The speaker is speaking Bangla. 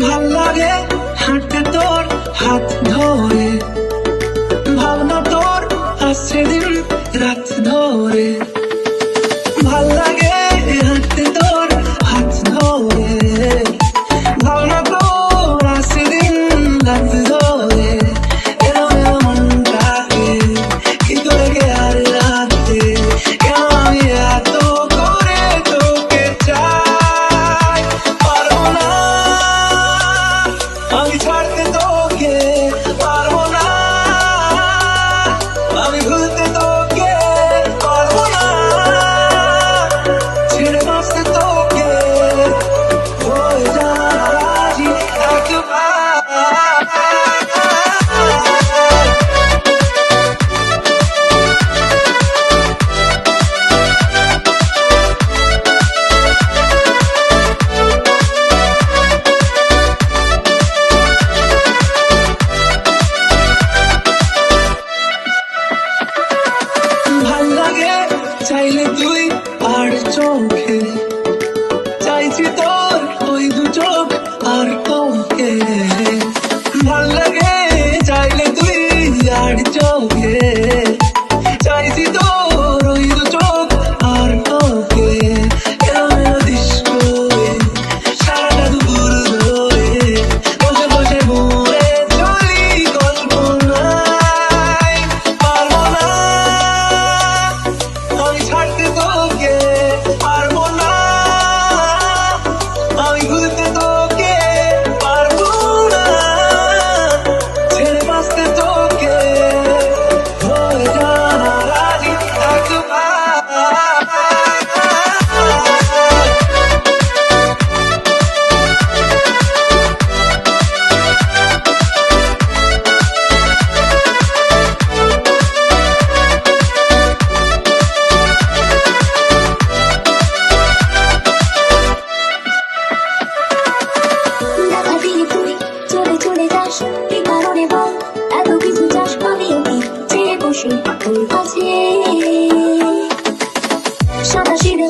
ভাল লাগে হাঁটতে তোর হাত ধরে, ভাবনা তোর আসছে দিন রাত ধরে। ভাল লাগে হাঁটতে তোর হাত ধরে, ভাবনা তোর আসছে দিন রাত ধরে। এলো মনটাকে কি করে গে আর রাতে, কেন আমি এত করে তোকে চাই। পারবো না আমি ছাড়তে তোকে, পারবো না আমি ভুলতে তোকে, পারবো না ছেড়ে বাঁচতে তোকে। হয়ে যা রাজি একবার। ভাল লাগে চাইলে তুই আর চোখে, চাইছি তোর ওই দু চোখ আর তোকে। ভাল লাগে চাইলে তুই আর চোখে, চাইছি তোর ওই দু চোখ আর তোকে। এলো ডিস্কো সারাটা দুপুর ধরে, বসে বসে মরে চলি কল্পনায়। পারবো না আমি ছাড়তে তোকে, পারবো না আমি ভুলতে তোকে, পারবো না ছেড়ে বাঁচতে তোকে। হয়ে যা রাজি একবার। দেখা দিয়ে তুই চলে চলে যাস, কি কারণে বল এত কিছু চাস? আমিও কি চেয়ে বসি তোর কাছে, সাদা সিধে